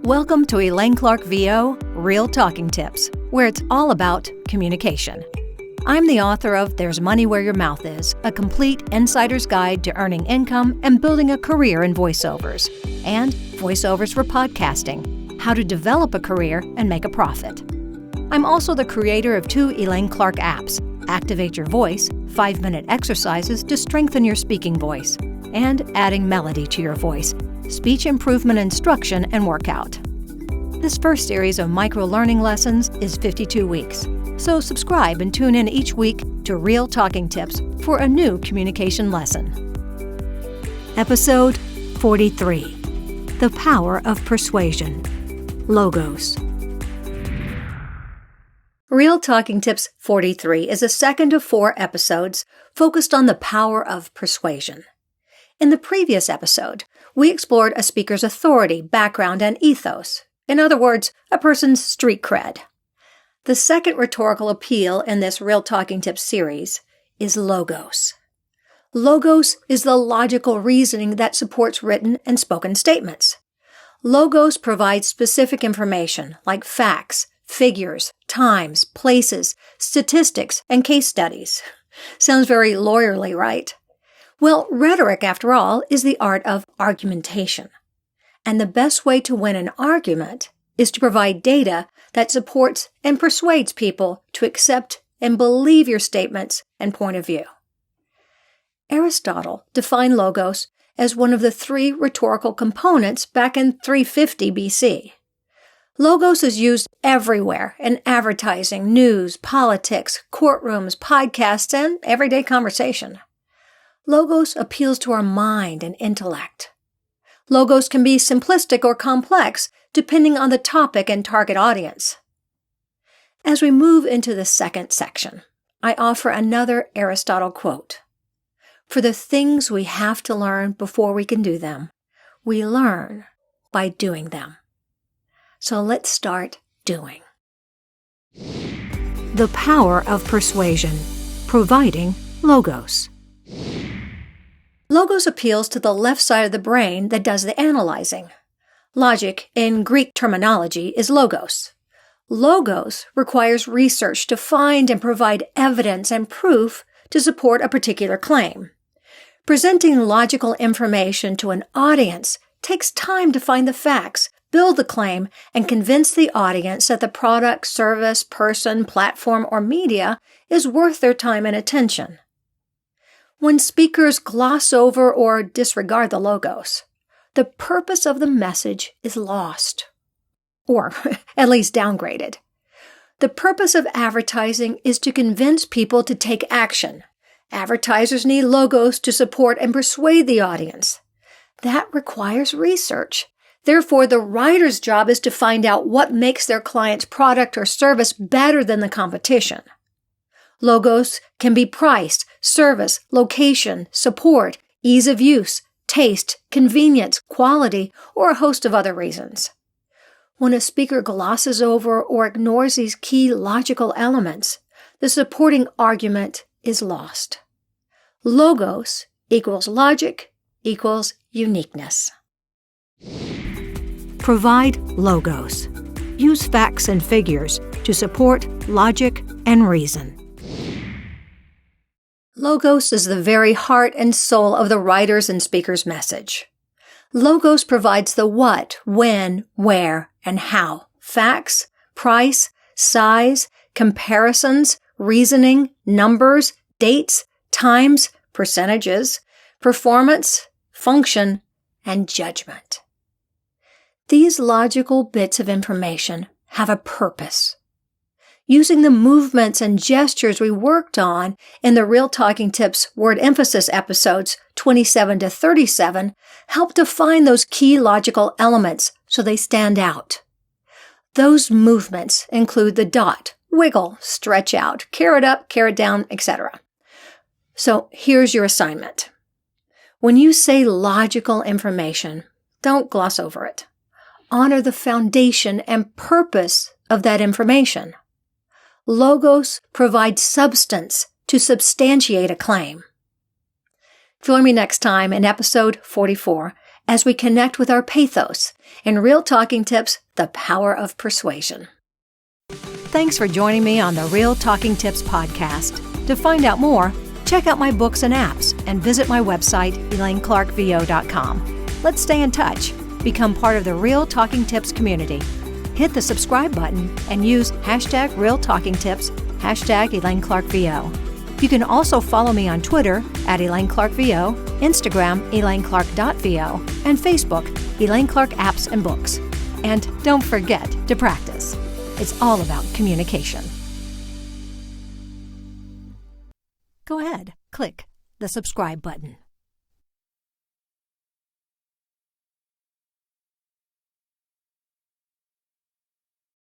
Welcome to Elaine Clark VO Real Talking Tips, where it's all about communication. I'm the author of There's Money Where Your Mouth Is, a complete insider's guide to earning income and building a career in voiceovers, and voiceovers for podcasting, how to develop a career and make a profit. I'm also the creator of 2 Elaine Clark apps, Activate Your Voice, 5-minute exercises to strengthen your speaking voice, and Adding Melody to Your Voice, speech improvement instruction and workout. This first series of micro-learning lessons is 52 weeks, so subscribe and tune in each week to Real Talking Tips for a new communication lesson. Episode 43, The Power of Persuasion, Logos. Real Talking Tips 43 is a second of 4 episodes focused on the power of persuasion. In the previous episode, we explored a speaker's authority, background, and ethos. In other words, a person's street cred. The second rhetorical appeal in this Real Talking Tips series is logos. Logos is the logical reasoning that supports written and spoken statements. Logos provides specific information like facts, figures, times, places, statistics, and case studies. Sounds very lawyerly, right? Well, rhetoric, after all, is the art of argumentation. And the best way to win an argument is to provide data that supports and persuades people to accept and believe your statements and point of view. Aristotle defined logos as one of the 3 rhetorical components back in 350 BC. Logos is used everywhere in advertising, news, politics, courtrooms, podcasts, and everyday conversation. Logos appeals to our mind and intellect. Logos can be simplistic or complex, depending on the topic and target audience. As we move into the second section, I offer another Aristotle quote. For the things we have to learn before we can do them, we learn by doing them. So let's start doing. The power of persuasion, providing logos. Logos appeals to the left side of the brain that does the analyzing. Logic, in Greek terminology, is logos. Logos requires research to find and provide evidence and proof to support a particular claim. Presenting logical information to an audience takes time to find the facts, build the claim, and convince the audience that the product, service, person, platform, or media is worth their time and attention. When speakers gloss over or disregard the logos, the purpose of the message is lost, or at least downgraded. The purpose of advertising is to convince people to take action. Advertisers need logos to support and persuade the audience. That requires research. Therefore, the writer's job is to find out what makes their client's product or service better than the competition. Logos can be price, service, location, support, ease of use, taste, convenience, quality, or a host of other reasons. When a speaker glosses over or ignores these key logical elements, the supporting argument is lost. Logos equals logic equals uniqueness. Provide logos. Use facts and figures to support logic and reason. Logos is the very heart and soul of the writer's and speaker's message. Logos provides the what, when, where, and how. Facts, price, size, comparisons, reasoning, numbers, dates, times, percentages, performance, function, and judgment. These logical bits of information have a purpose. Using the movements and gestures we worked on in the Real Talking Tips word emphasis episodes 27 to 37 help define those key logical elements so they stand out. Those movements include the dot, wiggle, stretch out, carrot up, carrot down, etc. So here's your assignment. When you say logical information, don't gloss over it. Honor the foundation and purpose of that information. Logos provide substance to substantiate a claim. Join me next time in episode 44 as we connect with our pathos in Real Talking Tips, The Power of Persuasion. Thanks for joining me on the Real Talking Tips podcast. To find out more, check out my books and apps and visit my website, ElaineClarkVO.com. Let's stay in touch. Become part of the Real Talking Tips community. Hit the subscribe button and use hashtag Real Talking Tips, hashtag ElaineClarkVO. You can also follow me on Twitter at ElaineClarkVO, Instagram ElaineClark.VO, and Facebook Elaine Clark Apps and Books. And don't forget to practice. It's all about communication. Go ahead, click the subscribe button.